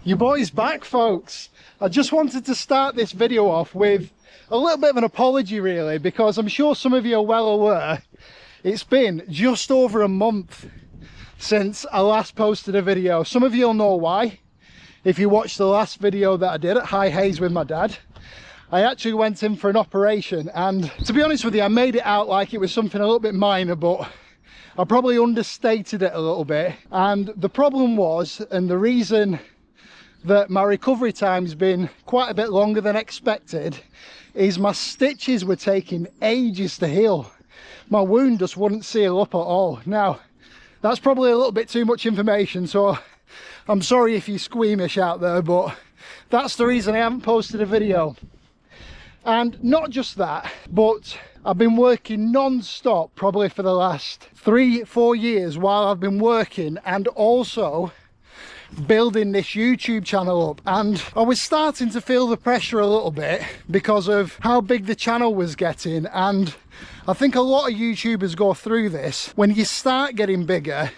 Your boy's back, folks. I just wanted to start this video off with a little bit of an apology really, because I'm sure some of you are well aware it's been just over a month since I last posted a video. Some of you'll know why if you watched the last video that I did at High Hayes with my dad. I actually went in for an operation, and to be honest with you, I made it out like it was something a little bit minor, but I probably understated it a little bit. And the problem was, and the reason that my recovery time's been quite a bit longer than expected, is my stitches were taking ages to heal. My wound just wouldn't seal up at all. Now, that's probably a little bit too much information, so I'm sorry if you're squeamish out there, but that's the reason I haven't posted a video. And not just that, but I've been working non-stop probably for the last 3-4 years while I've been working, and also building this YouTube channel up. And I was starting to feel the pressure a little bit because of how big the channel was getting. And I think a lot of YouTubers go through this. When you start getting bigger,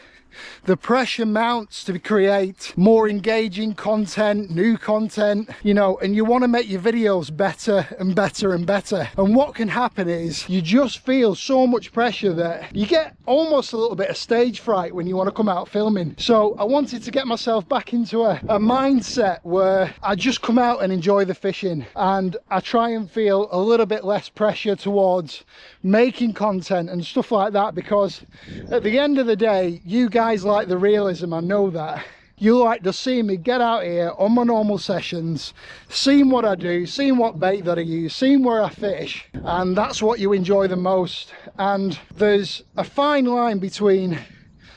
the pressure mounts to create more engaging content, new content, you know, and you want to make your videos better and better and better. And what can happen is you just feel so much pressure that you get almost a little bit of stage fright when you want to come out filming. So I wanted to get myself back into a mindset where I just come out and enjoy the fishing, and I try and feel a little bit less pressure towards making content and stuff like that, because at the end of the day, you guys like the realism. I know that you like to see me get out here on my normal sessions, seeing what I do, seeing what bait that I use, seeing where I fish, and that's what you enjoy the most. And there's a fine line between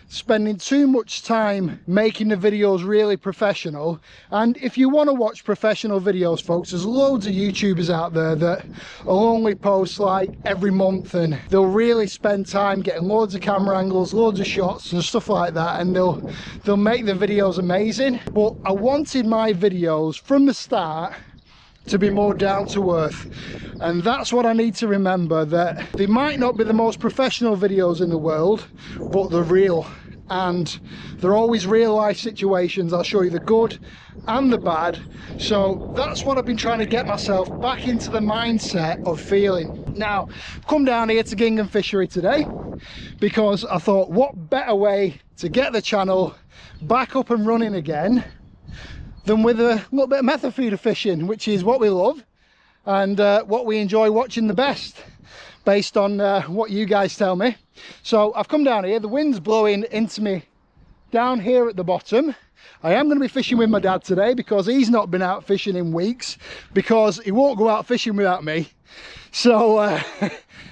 spending too much time making the videos really professional, and if you want to watch professional videos, folks, there's loads of YouTubers out there that will only post like every month, and they'll really spend time getting loads of camera angles, loads of shots and stuff like that, and they'll make the videos amazing. But I wanted my videos from the start to be more down to earth, and that's what I need to remember, that they might not be the most professional videos in the world, but they're real, and they're always real life situations. I'll show you the good and the bad. So that's what I've been trying to get myself back into the mindset of feeling. Now, I've come down here to Gingham Fishery today because I thought, what better way to get the channel back up and running again than with a little bit of method feeder fishing, which is what we love and what we enjoy watching the best, based on what you guys tell me. So I've come down here, the wind's blowing into me down here at the bottom. I am going to be fishing with my dad today because he's not been out fishing in weeks, because he won't go out fishing without me. So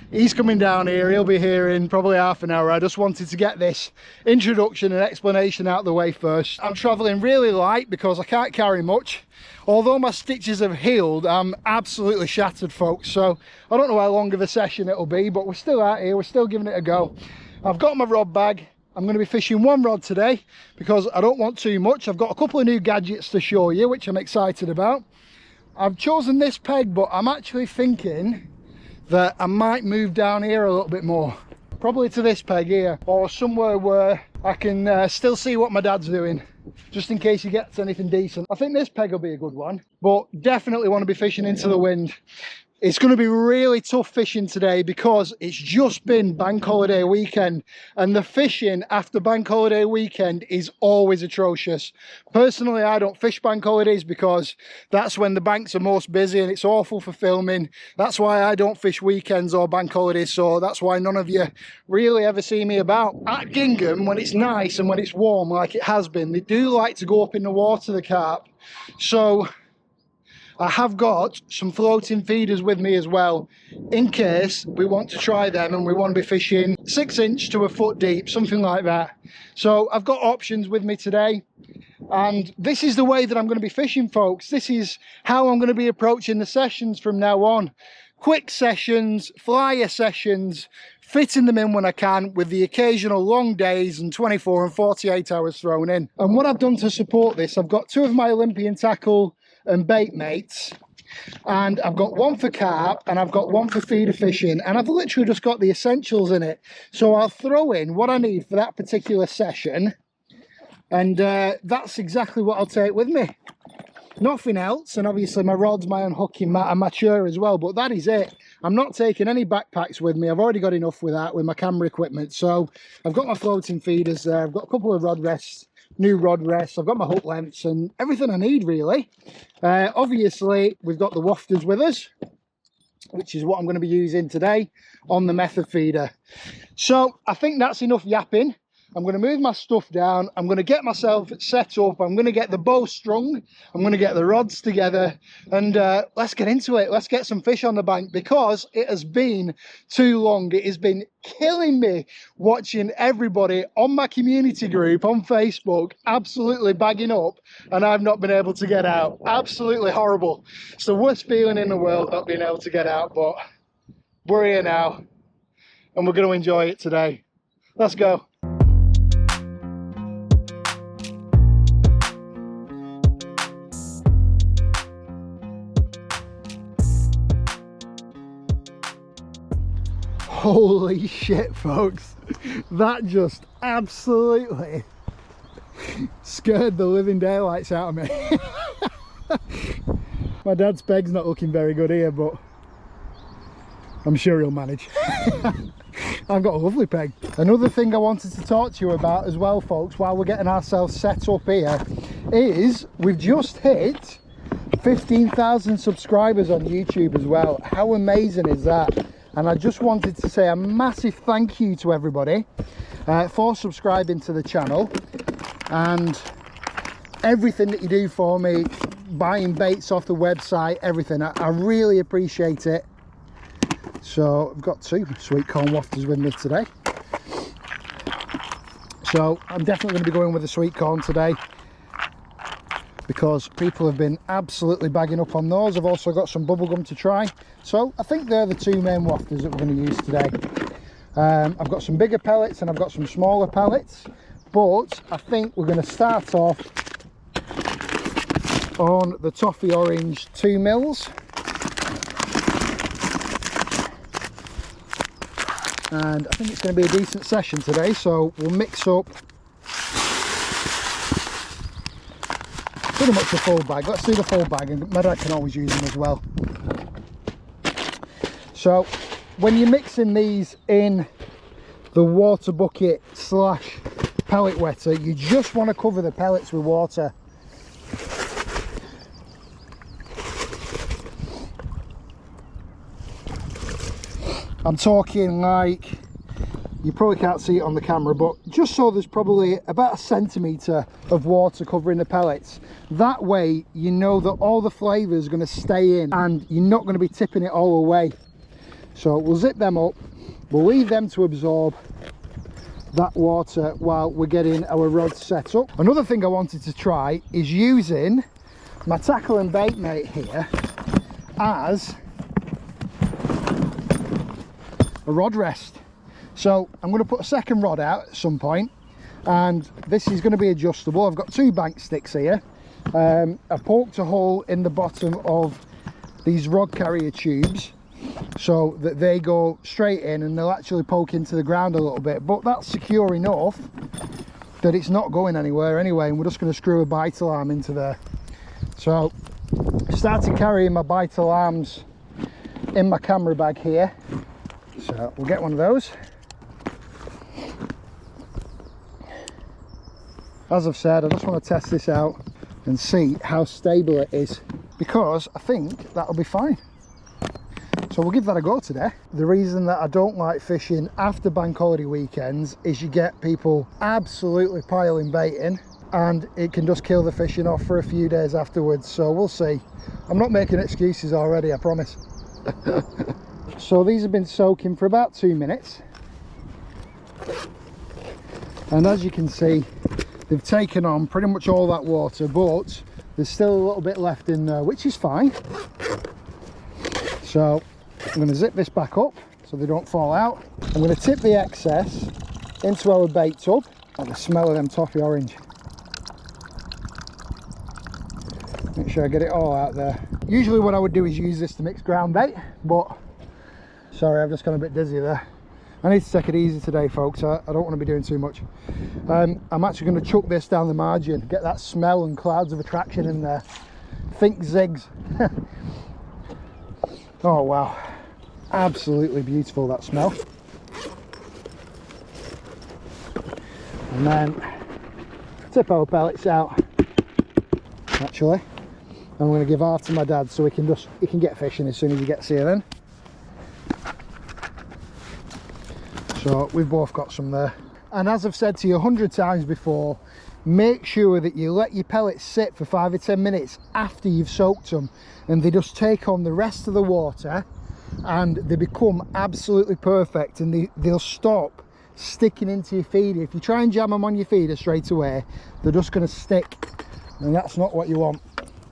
he's coming down here, he'll be here in probably half an hour. I just wanted to get this introduction and explanation out of the way first. I'm travelling really light because I can't carry much. Although my stitches have healed, I'm absolutely shattered, folks. So I don't know how long of a session it'll be, but we're still out here, we're still giving it a go. I've got my rod bag. I'm going to be fishing one rod today because I don't want too much. I've got a couple of new gadgets to show you, which I'm excited about. I've chosen this peg, but I'm actually thinking that I might move down here a little bit more, probably to this peg here, or somewhere where I can still see what my dad's doing, just in case he gets anything decent. I think this peg will be a good one, but definitely want to be fishing into the wind. It's going to be really tough fishing today because it's just been bank holiday weekend, and the fishing after bank holiday weekend is always atrocious. Personally, I don't fish bank holidays because that's when the banks are most busy and it's awful for filming. That's why I don't fish weekends or bank holidays, so that's why none of you really ever see me about. At Gingham, when it's nice and when it's warm like it has been, they do like to go up in the water, the carp. So I have got some floating feeders with me as well, in case we want to try them and we want to be fishing 6 inch to a foot deep, something like that. So I've got options with me today, and this is the way that I'm going to be fishing, folks. This is how I'm going to be approaching the sessions from now on. Quick sessions, flyer sessions, fitting them in when I can, with the occasional long days and 24 and 48 hours thrown in. And what I've done to support this, I've got 2 of my Olympian tackle and bait mates, and I've got one for carp and I've got one for feeder fishing, and I've literally just got the essentials in it. So I'll throw in what I need for that particular session, and that's exactly what I'll take with me. Nothing else, and obviously my rods, my unhooking mat are mature as well, but that is it. I'm not taking any backpacks with me. I've already got enough with that, with my camera equipment. So I've got my floating feeders there, I've got a couple of rod rests, new rod rests, I've got my hook lengths and everything I need really. Obviously we've got the wafters with us, which is what I'm going to be using today on the method feeder. So I think that's enough yapping. I'm going to move my stuff down, I'm going to get myself set up, I'm going to get the bow strung, I'm going to get the rods together, and let's get into it. Let's get some fish on the bank, because it has been too long. It has been killing me watching everybody on my community group on Facebook absolutely bagging up, and I've not been able to get out. Absolutely horrible. It's the worst feeling in the world not being able to get out, but we're here now and we're going to enjoy it today. Let's go. Holy shit, folks, that just absolutely scared the living daylights out of me. My dad's peg's not looking very good here, but I'm sure he'll manage. I've got a lovely peg. Another thing I wanted to talk to you about as well, folks, while we're getting ourselves set up here, is we've just hit 15,000 subscribers on YouTube as well. How amazing is that? And I just wanted to say a massive thank you to everybody for subscribing to the channel and everything that you do for me, buying baits off the website, everything. I really appreciate it. So I've got 2 sweet corn wafters with me today. So I'm definitely going to be going with the sweet corn today, because people have been absolutely bagging up on those. I've also got some bubblegum to try. So I think they're the 2 main wafters that we're going to use today. I've got some bigger pellets and I've got some smaller pellets, but I think we're going to start off on the toffee orange 2 mils. And I think it's going to be a decent session today, so we'll mix up pretty much the full bag. Let's do the full bag, and my dad can always use them as well. So when you're mixing these in the water bucket slash pellet wetter, you just want to cover the pellets with water. I'm talking like, you probably can't see it on the camera, but just so there's probably about 1 centimetre of water covering the pellets. That way you know that all the flavour is going to stay in and you're not going to be tipping it all away. So we'll zip them up, we'll leave them to absorb that water while we're getting our rods set up. Another thing I wanted to try is using my tackle and bait mate here as a rod rest. So I'm going to put a second rod out at some point, and this is going to be adjustable. I've got 2 bank sticks here. I've poked a hole in the bottom of these rod carrier tubes so that they go straight in and they'll actually poke into the ground a little bit, but that's secure enough that it's not going anywhere anyway, and we're just going to screw a bite alarm into there. So I started carrying my bite alarms in my camera bag here, so we'll get one of those. As I've said, I just want to test this out and see how stable it is, because I think that'll be fine. So we'll give that a go today. The reason that I don't like fishing after bank holiday weekends is you get people absolutely piling bait in and it can just kill the fishing off for a few days afterwards. So we'll see. I'm not making excuses already, I promise. So these have been soaking for about 2 minutes. And as you can see, they've taken on pretty much all that water, but there's still a little bit left in there, which is fine. So I'm going to zip this back up so they don't fall out. I'm going to tip the excess into our bait tub. And the smell of them toffee orange. Make sure I get it all out there. Usually what I would do is use this to mix ground bait, but sorry, I've just gone a bit dizzy there. I need to take it easy today, folks. I don't want to be doing too much. I'm actually going to chuck this down the margin, get that smell and clouds of attraction in there, think zigs. Oh wow, absolutely beautiful, that smell. And then tip our pellets out, actually. I'm going to give half to my dad so he can get fishing as soon as he gets here then. So we've both got some there. And as I've said to you 100 times before, make sure that you let your pellets sit for 5 or 10 minutes after you've soaked them, and they just take on the rest of the water and they become absolutely perfect, and they'll stop sticking into your feeder. If you try and jam them on your feeder straight away, they're just going to stick, and that's not what you want,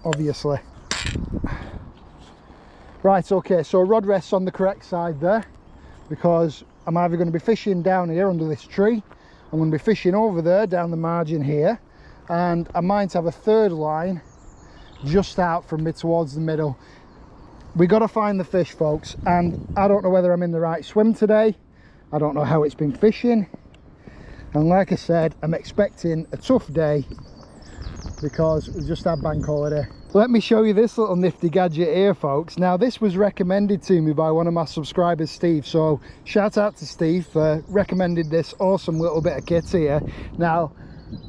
obviously. Right, okay, so rod rests on the correct side there, because I'm either going to be fishing down here under this tree, I'm going to be fishing over there down the margin here, and I might have a third line just out from me towards the middle. We got to find the fish, folks, and I don't know whether I'm in the right swim today. I don't know how it's been fishing, and like I said, I'm expecting a tough day because we just had bank holiday. Let me show you this little nifty gadget here, folks. Now, this was recommended to me by one of my subscribers, Steve, so shout out to Steve for recommending this awesome little bit of kit here. Now,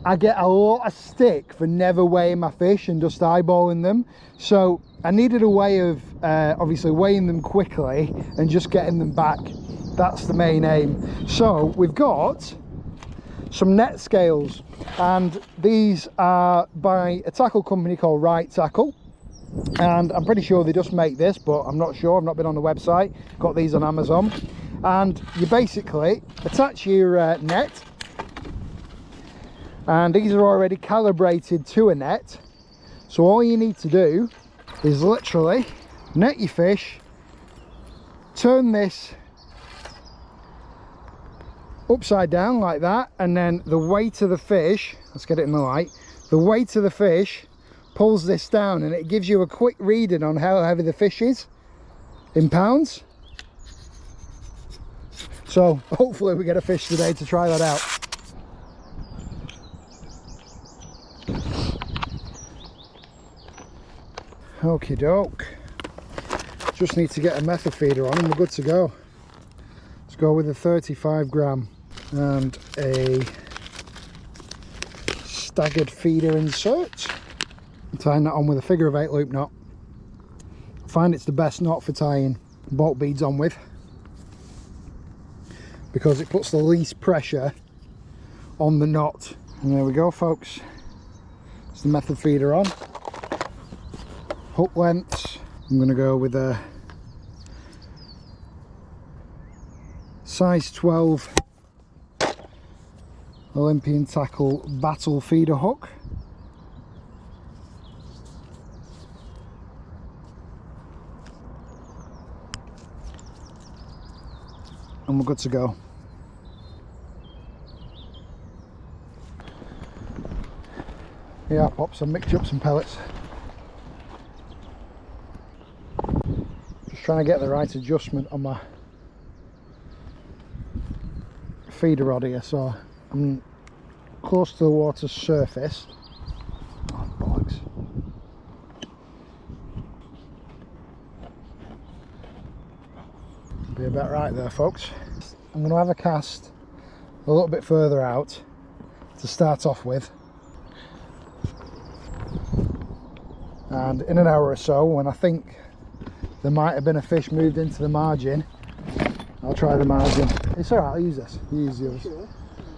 I get a lot of stick for never weighing my fish and just eyeballing them, so I needed a way of obviously weighing them quickly and just getting them back. That's the main aim. So we've got some net scales, and these are by a tackle company called Right Tackle, and I'm pretty sure they just make this, but I'm not sure, I've not been on the website. Got these on Amazon, and you basically attach your net, and these are already calibrated to a net, so all you need to do is literally net your fish, turn this upside down like that, and then the weight of the fish, let's get it in the light, the weight of the fish pulls this down, and it gives you a quick reading on how heavy the fish is in pounds. So hopefully we get a fish today to try that out. Okie doke, just need to get a method feeder on and we're good to go. Let's go with a 35 gram and a staggered feeder insert. I'm tying that on with a figure of 8 loop knot. I find it's the best knot for tying bolt beads on with, because it puts the least pressure on the knot. And there we go, folks, it's the method feeder on. Hook lengths, I'm going to go with a size 12 Olympian Tackle Battle feeder hook. And we're good to go. Yeah, Pops, I mixed up some pellets. Just trying to get the right adjustment on my feeder rod here, so I'm close to the water's surface. Oh, bollocks. Be about right there, folks. I'm going to have a cast a little bit further out to start off with, and in an hour or so, when I think there might have been a fish moved into the margin, I'll try the margin. It's alright, I'll use this. You use yours. Sure.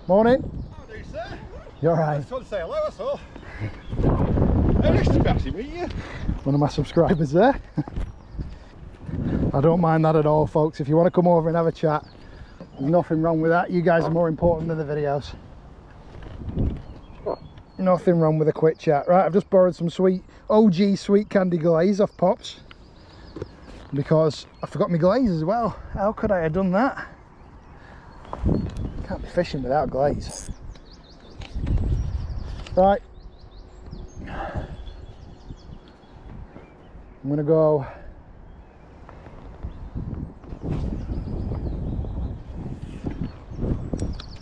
Morning. How do you, sir? You alright? I just want to say hello, that's all. Hey, nice to actually meet you. One of my subscribers there. I don't mind that at all, folks. If you want to come over and have a chat, there's nothing wrong with that. You guys are more important than the videos. Nothing wrong with a quick chat. Right, I've just borrowed some OG sweet candy glaze off Pops, because I forgot my glaze as well. How could I have done that? Can't be fishing without glaze. Right, I'm gonna go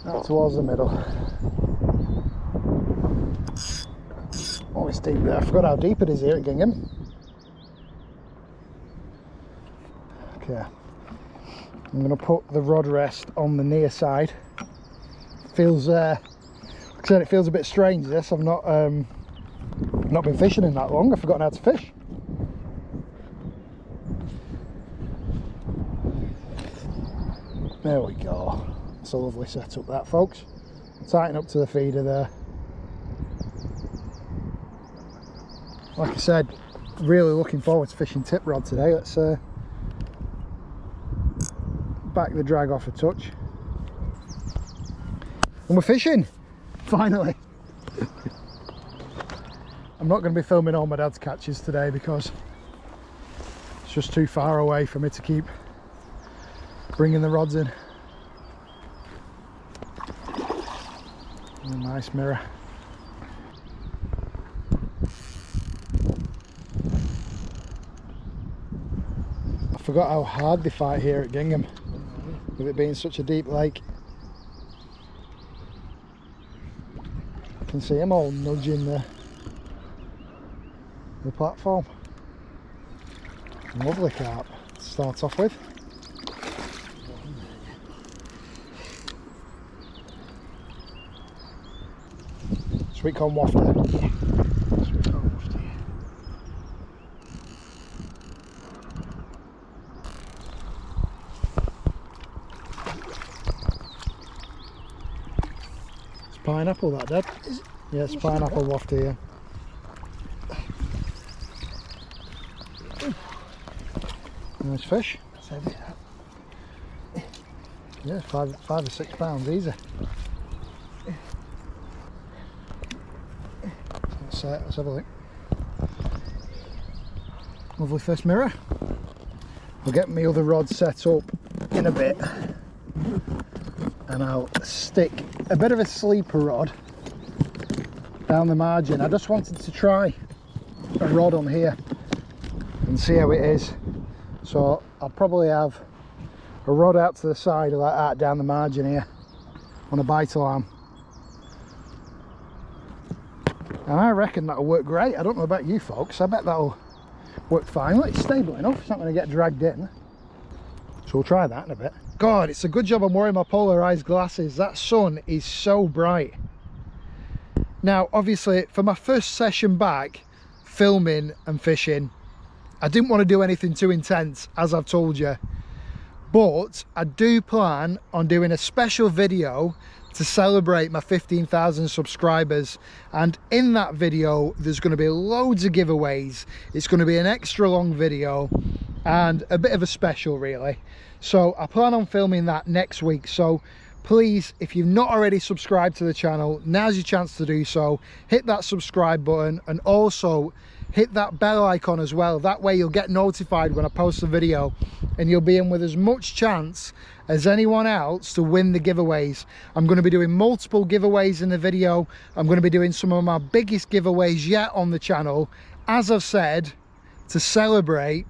out towards the middle. Oh, it's deep there. I forgot how deep it is here at Gingham. Okay, I'm going to put the rod rest on the near side. Feels, like I said, it feels a bit strange this. I've not been fishing in that long. I've forgotten how to fish. There we go. It's a lovely setup that, folks. Tighten up to the feeder there. Like I said, really looking forward to fishing tip rod today. Let's back the drag off a touch. And we're fishing! Finally! I'm not going to be filming all my dad's catches today because it's just too far away for me to keep bringing the rods in. And a nice mirror. I forgot how hard they fight here at Gingham, with it being such a deep lake. I can see them all nudging the platform. Lovely carp to start off with. Sweet corn wafter. Sweet corn wafter. It's pineapple, that, Dad? Yeah, it's pineapple wafter here. Nice fish. Yeah, five or 6 pounds easy. Let's have a look. Lovely fish mirror. I'll get my other rod set up in a bit and I'll stick a bit of a sleeper rod down the margin. I just wanted to try a rod on here and see how it is. So I'll probably have a rod out to the side like that down the margin here on a bite alarm. And I reckon that'll work great. I don't know about you folks, I bet that'll work fine. Well, it's stable enough, it's not going to get dragged in. So we'll try that in a bit. God, it's a good job I'm wearing my polarized glasses. That sun is so bright. Now, obviously, for my first session back, filming and fishing, I didn't want to do anything too intense, as I've told you. But I do plan on doing a special video to celebrate my 15,000 subscribers, and in that video there's going to be loads of giveaways. It's going to be an extra long video and a bit of a special really. So I plan on filming that next week. So please, if you've not already subscribed to the channel, now's your chance to do so. Hit that subscribe button and also hit that bell icon as well. That way you'll get notified when I post a video and you'll be in with as much chance as anyone else to win the giveaways. I'm going to be doing multiple giveaways in the video. I'm going to be doing some of my biggest giveaways yet on the channel, as I've said, to celebrate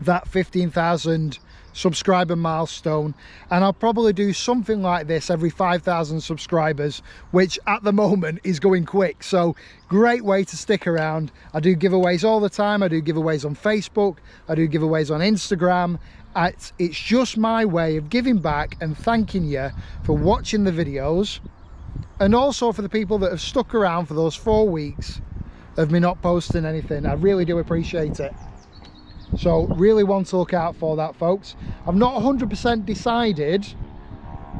that 15,000 subscriber milestone. And I'll probably do something like this every 5,000 subscribers, which at the moment is going quick. So great way to stick around. I do giveaways all the time. I do giveaways on Facebook, I do giveaways on Instagram. It's just my way of giving back and thanking you for watching the videos, and also for the people that have stuck around for those 4 weeks of me not posting anything. I really do appreciate it. So really want to look out for that, folks. I've not 100% decided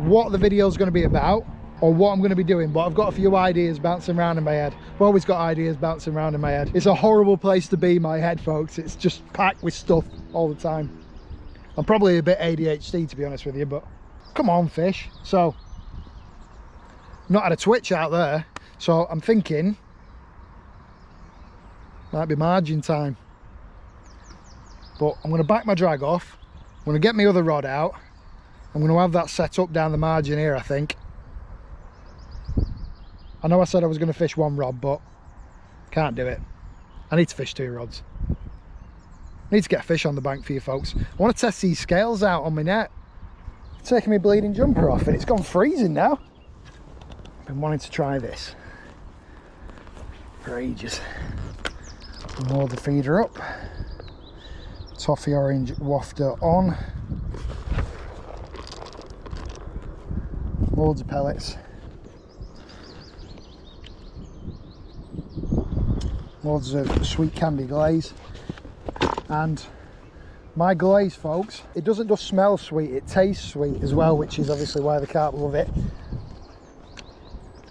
what the video is going to be about or what I'm going to be doing, but I've got a few ideas bouncing around in my head. I've always got ideas bouncing around in my head. It's a horrible place to be, my head, folks. It's just packed with stuff all the time. I'm probably a bit ADHD, to be honest with you, but come on, fish. So not had a twitch out there, so I'm thinking might be margin time. But I'm going to back my drag off. I'm going to get my other rod out. I'm going to have that set up down the margin here, I think. I know I said I was going to fish 1 rod, but can't do it. I need to fish 2 rods. I need to get a fish on the bank for you folks. I want to test these scales out on my net. It's taking my bleeding jumper off and it's gone freezing now. I've been wanting to try this for ages. Load the feeder up. Toffee orange wafter on. Loads of pellets. Loads of sweet candy glaze. And my glaze, folks, it doesn't just smell sweet, it tastes sweet as well, which is obviously why the carp love it.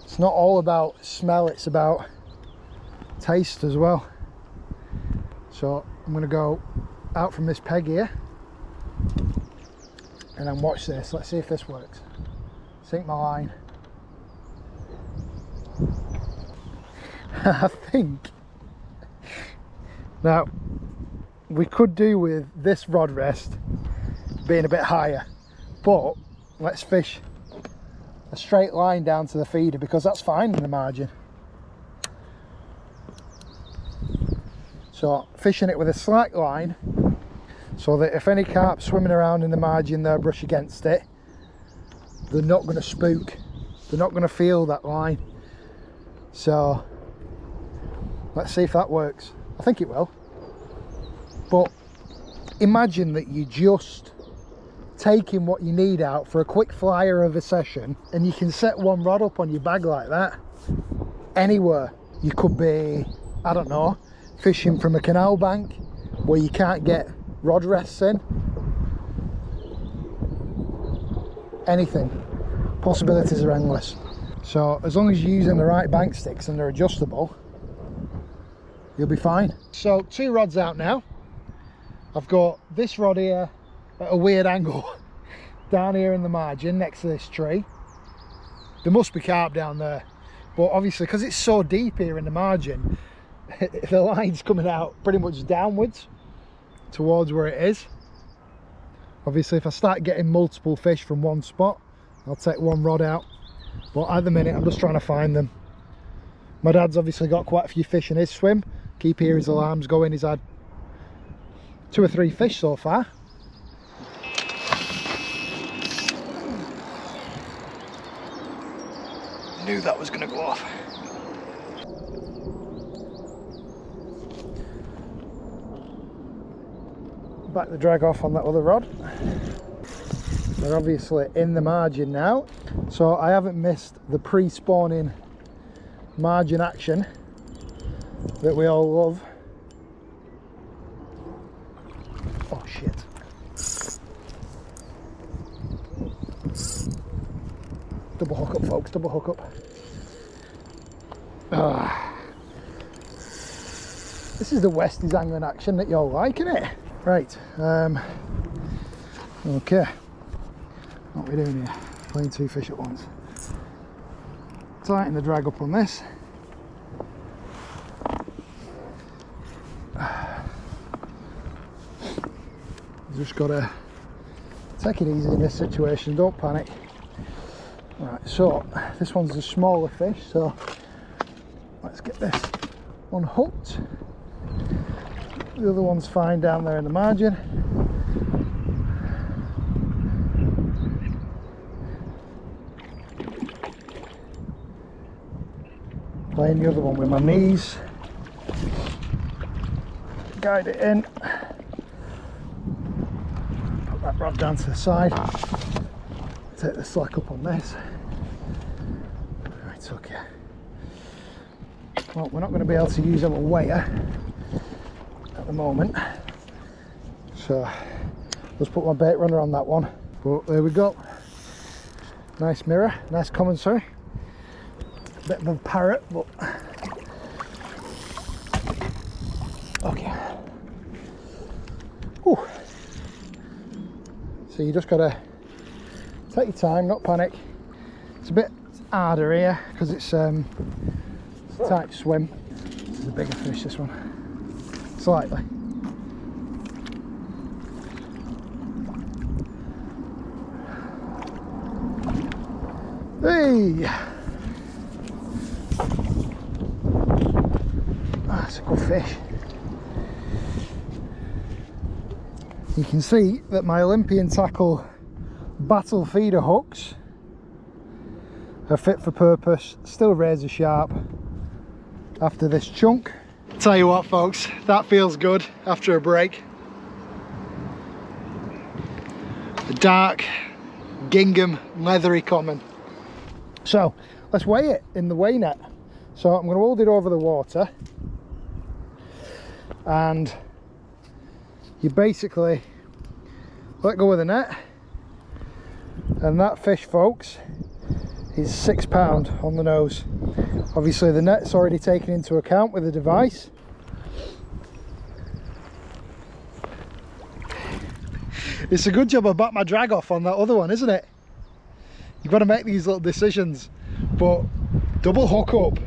It's not all about smell, it's about taste as well. So I'm going to go out from this peg here and then watch this. Let's see if this works. Sink my line. I think now we could do with this rod rest being a bit higher, but let's fish a straight line down to the feeder because that's fine in the margin. So fishing it with a slack line so that if any carp swimming around in the margin there brush against it, they're not going to spook, they're not going to feel that line. So let's see if that works. I think it will. But imagine that you just taking what you need out for a quick flyer of a session, and you can set one rod up on your bag like that anywhere. You could be, I don't know, fishing from a canal bank where you can't get rod rests in. Anything. Possibilities are endless. So as long as you're using the right bank sticks and they're adjustable, you'll be fine. So 2 rods out now. I've got this rod here at a weird angle down here in the margin next to this tree. There must be carp down there, but obviously because it's so deep here in the margin, the line's coming out pretty much downwards towards where it is. Obviously if I start getting multiple fish from one spot, I'll take one rod out, but at the minute I'm just trying to find them. My dad's obviously got quite a few fish in his swim. Keep hearing his alarms going. He's had 2 or 3 fish so far. Knew that was going to go off. Back the drag off on that other rod. They're obviously in the margin now, so I haven't missed the pre-spawning margin action that we all love. Oh shit. Double hookup, folks, double hookup. This is the WestysAngling action that you're liking it. Right, okay. What are we doing here? Playing 2 fish at once. Tighten the drag up on this. Just gotta take it easy in this situation, don't panic. Right, so this one's a smaller fish, so let's get this one hooked. The other one's fine down there in the margin. Playing the other one with my knees. Guide it in. Put that rod down to the side. Take the slack up on this. Right, okay. Well, we're not going to be able to use our weigher at the moment, so let's put my bait runner on that one. But there we go. Nice mirror, nice commentary. Bit of a parrot, but okay. Whew. So you just gotta take your time, not panic. It's a bit harder here because it's a tight swim. This is a bigger fish, this one. Slightly. Hey! That's a good fish. You can see that my Olympian tackle battle feeder hooks are fit for purpose, still razor sharp, after this chunk. Tell you what folks, that feels good after a break. A dark gingham leathery common. So let's weigh it in the weigh net. So I'm going to hold it over the water, and you basically let go of the net, and that fish folks is £6 on the nose. Obviously the net's already taken into account with the device. It's a good job I backed my drag off on that other one, isn't it? You've got to make these little decisions. But double hookup.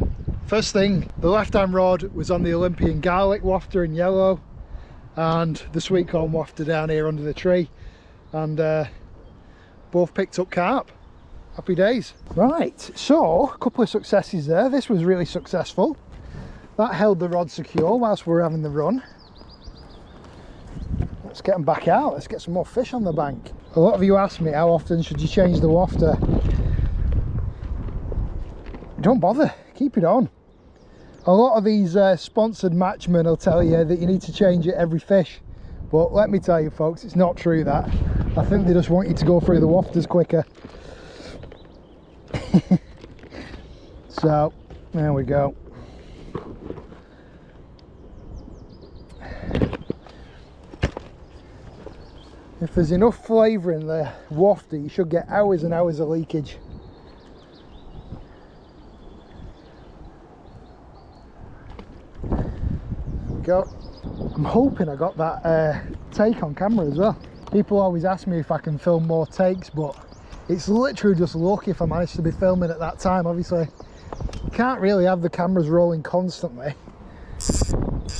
First thing, the left hand rod was on the Olympian garlic wafter in yellow, and the sweet corn wafter down here under the tree, and both picked up carp. Happy days. Right, so a couple of successes there. This was really successful. That held the rod secure whilst we were having the run. Let's get them back out. Let's get some more fish on the bank. A lot of you ask me how often should you change the wafter. Don't bother, keep it on. A lot of these sponsored matchmen will tell you that you need to change it every fish, but let me tell you folks, it's not true that. I think they just want you to go through the wafters quicker. So there we go. If there's enough flavour in the wafter, you should get hours and hours of leakage. There we go. I'm hoping I got that take on camera as well. People always ask me if I can film more takes, but it's literally just lucky if I manage to be filming at that time. Obviously, you can't really have the cameras rolling constantly. It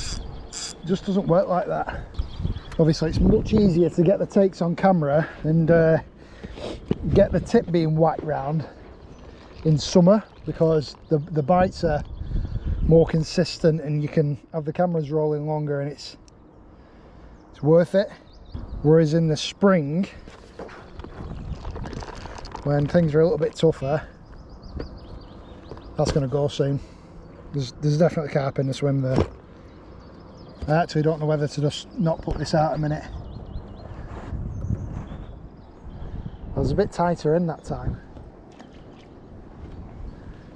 just doesn't work like that. Obviously, it's much easier to get the takes on camera and get the tip being whacked round in summer, because the bites are more consistent and you can have the cameras rolling longer, and it's worth it. Whereas in the spring, when things are a little bit tougher, that's going to go soon. There's definitely carp in the swim there. I actually don't know whether to just not put this out a minute. I was a bit tighter in that time,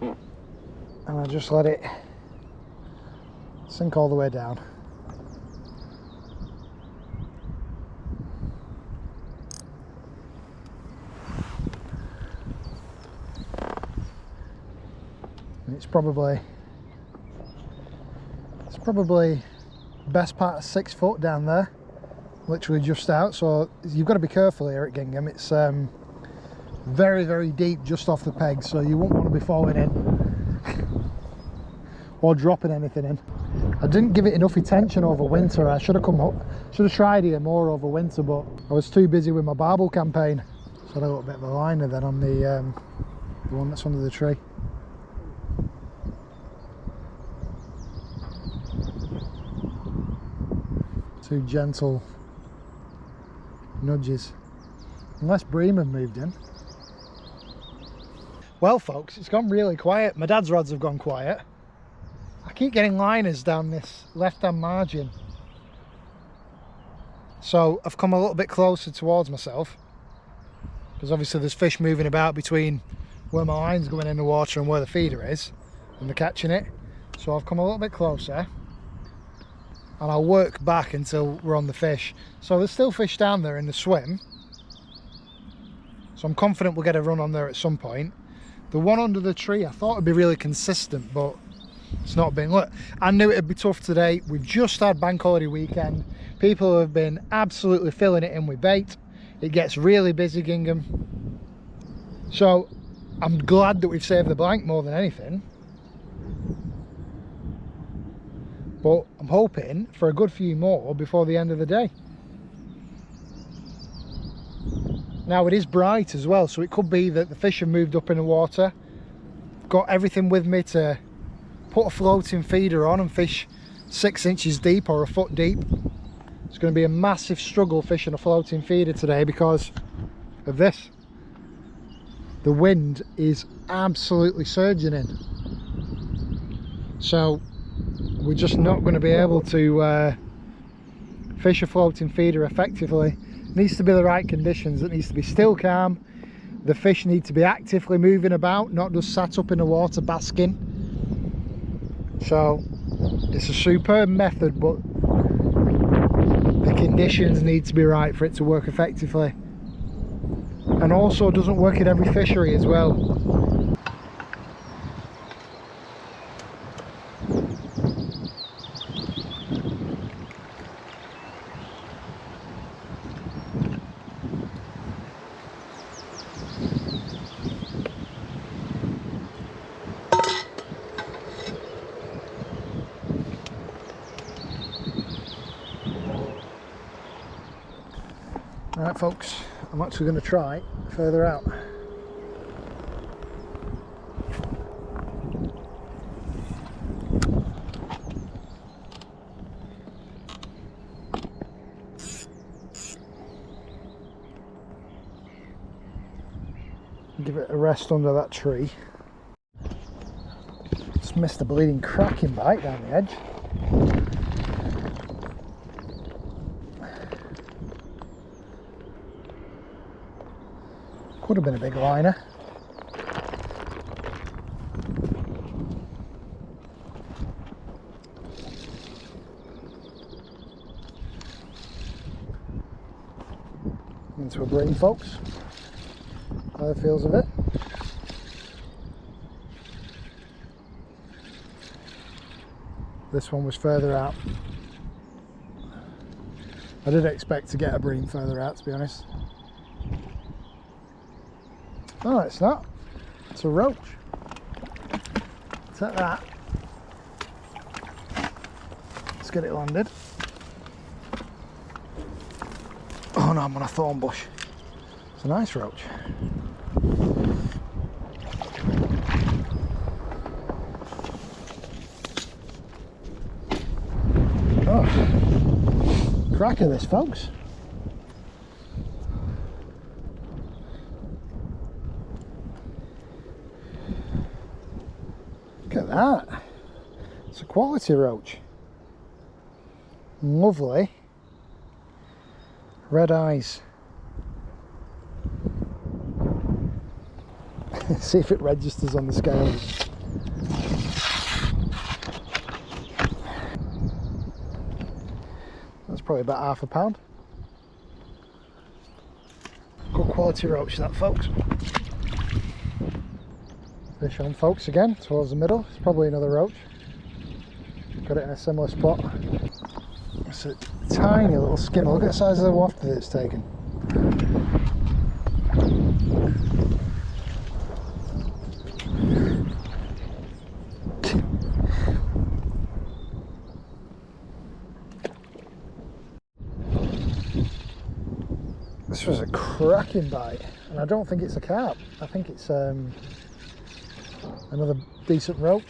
and I just let it sink all the way down. And it's probably best part of 6 foot down there, literally just out. So you've got to be careful here at Gingham. It's very, very deep just off the peg, so you won't want to be falling in or dropping anything in. I didn't give it enough attention over winter. I should have tried here more over winter, but I was too busy with my barbel campaign. So I had a little bit of a liner then on the one that's under the tree. Two gentle nudges, unless bream have moved in. Well folks, it's gone really quiet. My dad's rods have gone quiet. I keep getting liners down this left hand margin, so I've come a little bit closer towards myself, because obviously there's fish moving about between where my line's going in the water and where the feeder is, and they're catching it. So I've come a little bit closer, and I'll work back until we're on the fish. So there's still fish down there in the swim, so I'm confident we'll get a run on there at some point. The one under the tree, I thought it'd be really consistent, but it's not been. Look, I knew it'd be tough today. We've just had bank holiday weekend. People have been absolutely filling it in with bait. It gets really busy, Gingham. So I'm glad that we've saved the blank more than anything. But I'm hoping for a good few more before the end of the day. Now it is bright as well, so it could be that the fish have moved up in the water. Got everything with me to put a floating feeder on and fish 6 inches deep or a foot deep. It's going to be a massive struggle fishing a floating feeder today because of this. The wind is absolutely surging in. So we're just not going to be able to fish a floating feeder effectively. It needs to be the right conditions. It needs to be still calm. The fish need to be actively moving about, not just sat up in the water basking. So it's a superb method, but the conditions need to be right for it to work effectively. And also doesn't work in every fishery as well. Right folks, I'm actually going to try further out. Give it a rest under that tree. Just missed a bleeding cracking bite down the edge. Could have been a big liner. Into a bream, folks. By the feels of it. This one was further out. I did expect to get a bream further out, to be honest. No, it's not. It's a roach. Take that. Let's get it landed. Oh no, I'm on a thorn bush. It's a nice roach. Oh, crack of this, folks. Look at that. It's a quality roach. Lovely. Red eyes. See if it registers on the scale. That's probably about half a pound. Good quality roach that, folks. Fish on, folks, again towards the middle. It's probably another roach. Got it in a similar spot. It's a tiny little skimmer. Look at the size of the waft that it's taken. This was a cracking bite, and I don't think it's a carp. I think it's another decent roach.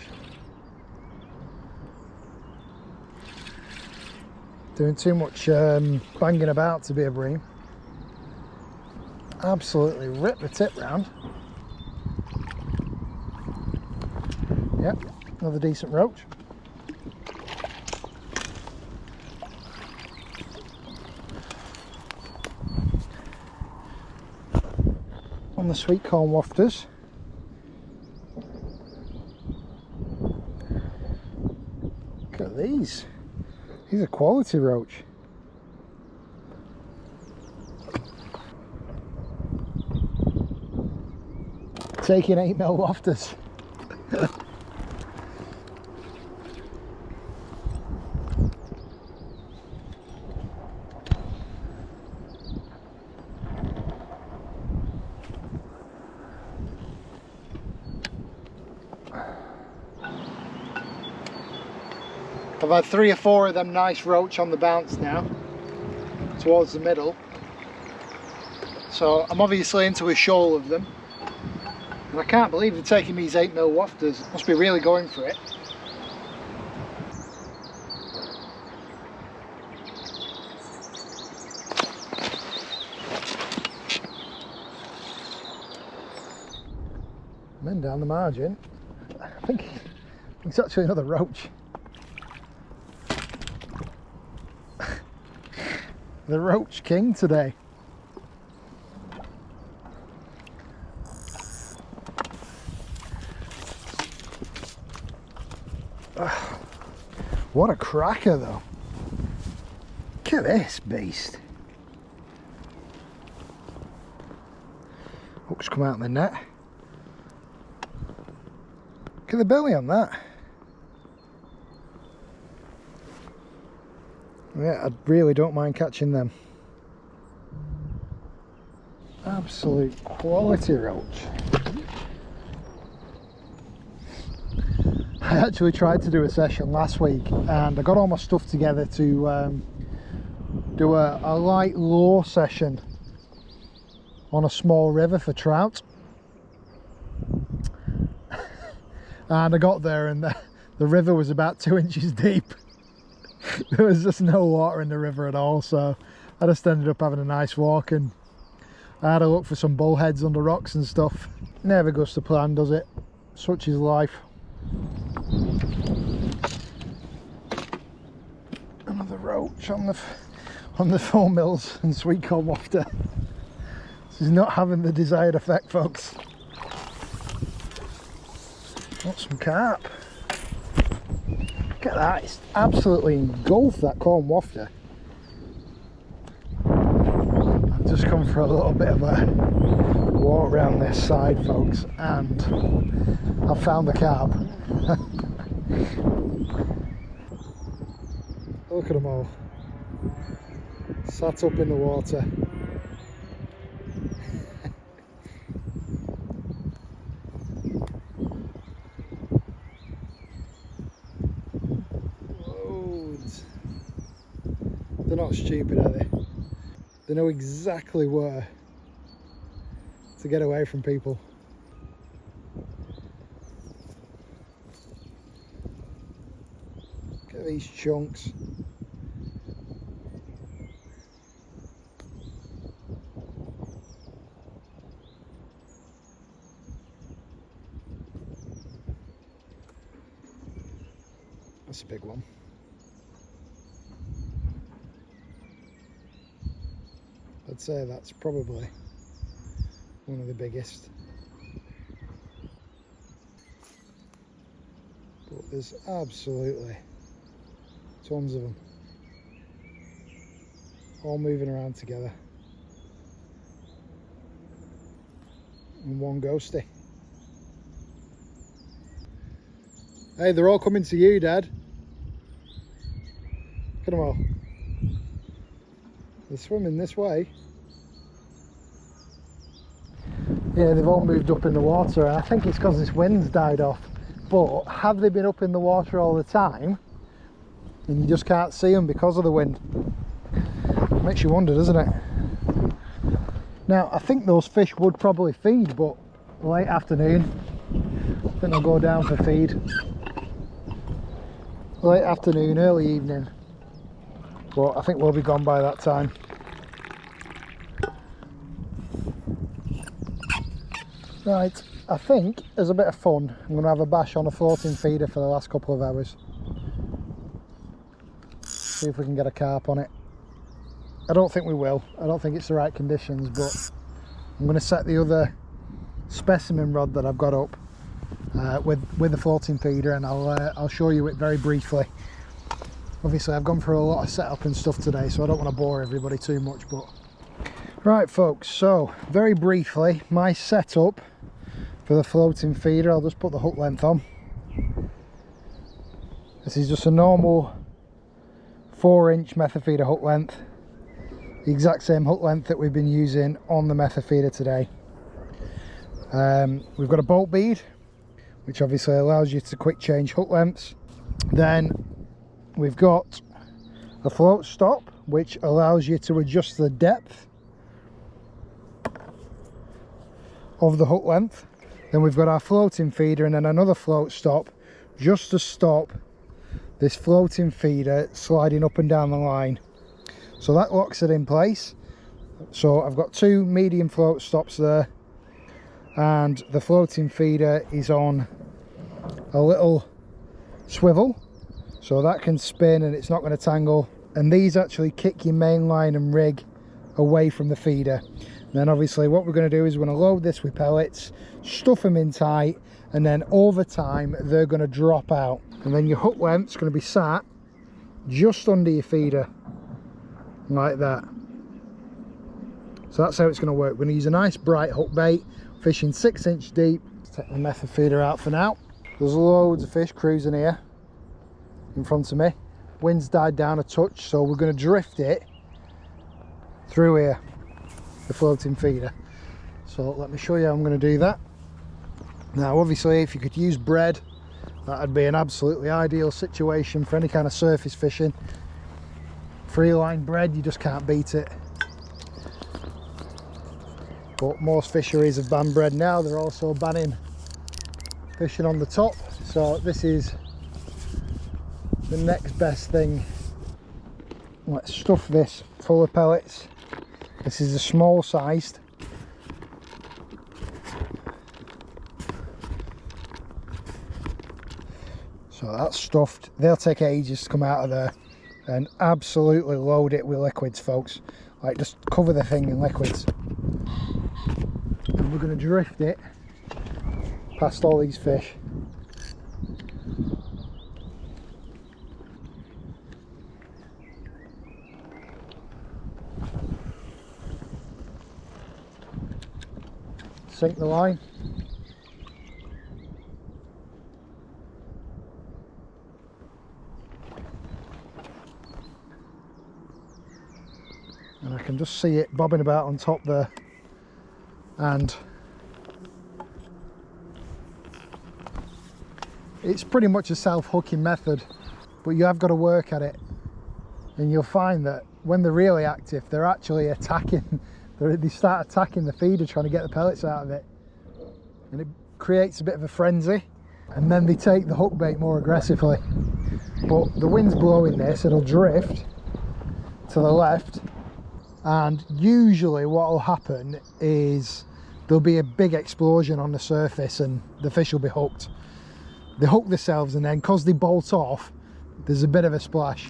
Doing too much banging about to be a bream. Absolutely ripped the tip round. Yep, another decent roach. On the sweet corn wafters. Look at these. These are quality roach. Taking 8mm wafters. I've had 3 or 4 of them nice roach on the bounce now, towards the middle. So I'm obviously into a shoal of them. And I can't believe they're taking these 8mm wafters. Must be really going for it. And then down the margin, I think It's actually another roach. The roach king today. What a cracker though. Look at this beast. Hook's come out of the net. Look at the belly on that. Yeah, I really don't mind catching them. Absolute quality roach. I actually tried to do a session last week and I got all my stuff together to do a light lure session on a small river for trout. And I got there and the river was about 2 inches deep. There was just no water in the river at all, so I just ended up having a nice walk and I had a look for some bullheads under rocks and stuff. Never goes to plan, does it? Such is life. Another roach on the foam mills and sweet corn wafter. This is not having the desired effect, folks. Got some carp. Look at that, it's absolutely engulfed that corn wafter. I've just come for a little bit of a walk around this side, folks, and I've found the carp. Look at them all, sat up in the water. Loads. They're not stupid, are they? They know exactly where to get away from people. Look at these chunks. That's a big one. I'd say that's probably one of the biggest. But there's absolutely tons of them. All moving around together. And one ghosty. Hey, they're all coming to you, Dad. Look at them all. They're swimming this way. Yeah, they've all moved up in the water. I think it's because this wind's died off. But have they been up in the water all the time? And you just can't see them because of the wind. Makes you wonder, doesn't it? Now, I think those fish would probably feed, but late afternoon, I think they'll go down for feed. Late afternoon, early evening. But I think we'll be gone by that time. Right, I think as a bit of fun, I'm going to have a bash on a floating feeder for the last couple of hours. See if we can get a carp on it. I don't think we will. I don't think it's the right conditions, but I'm going to set the other specimen rod that I've got up with the floating feeder, and I'll show you it very briefly. Obviously I've gone through a lot of setup and stuff today, so I don't want to bore everybody too much, but right folks, so very briefly my setup for the floating feeder. I'll just put the hook length on. This is just a normal 4-inch method feeder hook length, the exact same hook length that we've been using on the method feeder today. We've got a bolt bead, which obviously allows you to quick change hook lengths. Then we've got a float stop, which allows you to adjust the depth of the hook length. Then we've got our floating feeder, and then another float stop just to stop this floating feeder sliding up and down the line. So that locks it in place. So I've got 2 medium float stops there, and the floating feeder is on a little swivel, so that can spin and it's not going to tangle. And these actually kick your main line and rig away from the feeder. And then obviously what we're going to do is we're going to load this with pellets, stuff them in tight, and then over time they're going to drop out. And then your hook length's going to be sat just under your feeder, like that. So that's how it's going to work. We're going to use a nice bright hook bait, fishing 6-inch deep. Let's take the method feeder out for now. There's loads of fish cruising here in front of me. Wind's died down a touch, so we're going to drift it through here, the floating feeder. So let me show you how I'm going to do that. Now obviously if you could use bread, that would be an absolutely ideal situation for any kind of surface fishing. Free line bread, you just can't beat it. But most fisheries have banned bread now. They're also banning fishing on the top, so this is the next best thing. Let's stuff this full of pellets. This is a small sized. So that's stuffed. They'll take ages to come out of there. And absolutely load it with liquids, folks. Like, just cover the thing in liquids. And we're going to drift it past all these fish. Sink the line. And I can just see it bobbing about on top there. And it's pretty much a self-hooking method, but you have got to work at it. And you'll find that when they're really active, they're actually attacking. They start attacking the feeder, trying to get the pellets out of it. And it creates a bit of a frenzy. And then they take the hook bait more aggressively. But the wind's blowing this, it'll drift to the left. And usually what will happen is there'll be a big explosion on the surface and the fish will be hooked. They hook themselves, and then because they bolt off, there's a bit of a splash.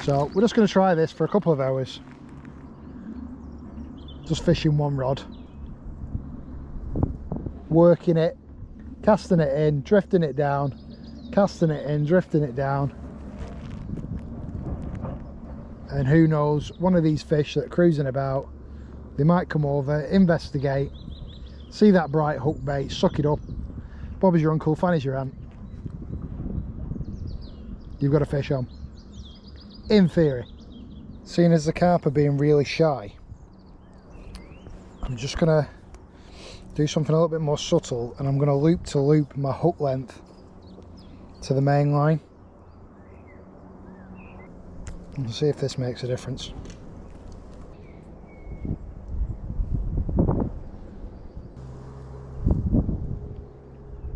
So we're just going to try this for a couple of hours. Just fishing one rod. Working it, casting it in, drifting it down, casting it in, drifting it down. And who knows, one of these fish that are cruising about, they might come over, investigate, see that bright hook bait, suck it up. Bob is your uncle, fine as your aunt. You've got a fish on. In theory. Seeing as the carp are being really shy, I'm just going to do something a little bit more subtle, and I'm going to loop to loop my hook length to the main line. And see if this makes a difference.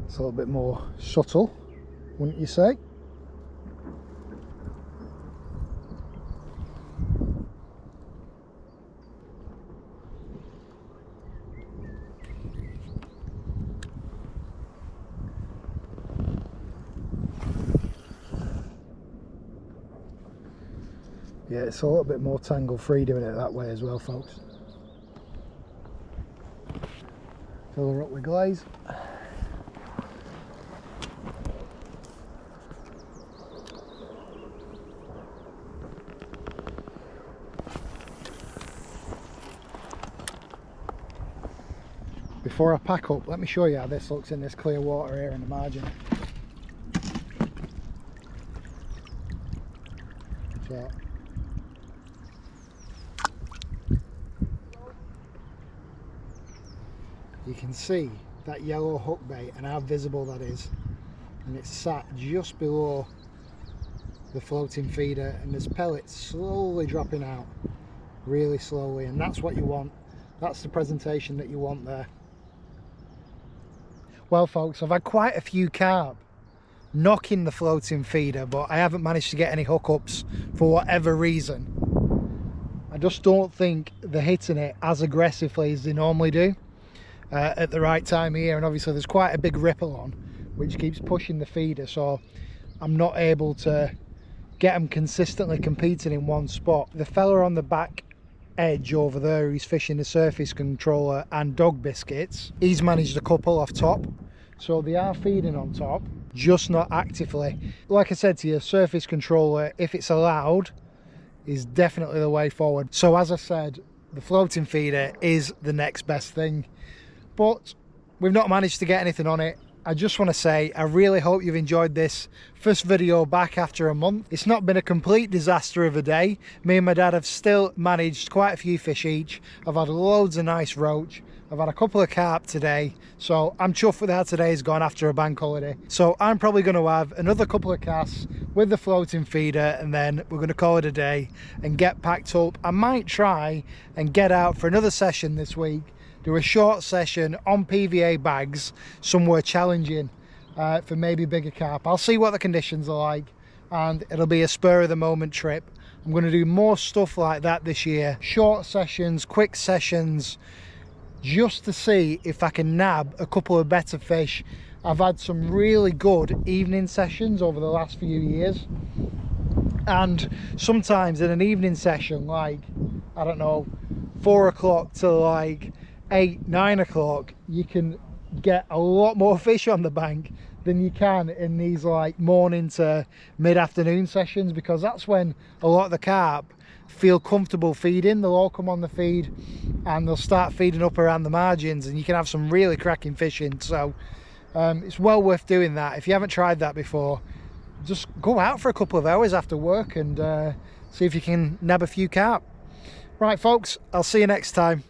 It's a little bit more subtle, wouldn't you say? Yeah, it's a little bit more tangle free doing it that way as well, folks. Fill her up with glaze. Before I pack up, let me show you how this looks in this clear water here in the margin. So, you can see that yellow hook bait and how visible that is, and it's sat just below the floating feeder, and there's pellets slowly dropping out, really slowly, and that's what you want. That's the presentation that you want there. Well folks, I've had quite a few carp knocking the floating feeder, but I haven't managed to get any hookups for whatever reason. I just don't think they're hitting it as aggressively as they normally do at the right time of year, and obviously there's quite a big ripple on, which keeps pushing the feeder, so I'm not able to get them consistently competing in one spot. The fella on the back edge over there, he's fishing the surface controller and dog biscuits, he's managed a couple off top, so they are feeding on top, just not actively. Like I said to you, surface controller, if it's allowed, is definitely the way forward. So as I said, the floating feeder is the next best thing, but we've not managed to get anything on it. I just want to say I really hope you've enjoyed this first video back after a month. It's not been a complete disaster of a day. Me and my dad have still managed quite a few fish each. I've had loads of nice roach. I've had a couple of carp today, so I'm chuffed with how today's gone after a bank holiday. So I'm probably going to have another couple of casts with the floating feeder, and then we're going to call it a day and get packed up. I might try and get out for another session this week, do a short session on PVA bags somewhere challenging for maybe bigger carp. I'll see what the conditions are like, and it'll be a spur of the moment trip. I'm going to do more stuff like that this year, short sessions, quick sessions, just to see if I can nab a couple of better fish. I've had some really good evening sessions over the last few years, and sometimes in an evening session, like, I don't know, 4 o'clock to like 8, 9 o'clock, you can get a lot more fish on the bank than you can in these like morning to mid-afternoon sessions, because that's when a lot of the carp feel comfortable feeding. They'll all come on the feed and they'll start feeding up around the margins, and you can have some really cracking fishing. So it's well worth doing that. If you haven't tried that before, just go out for a couple of hours after work and see if you can nab a few carp. Right folks, I'll see you next time.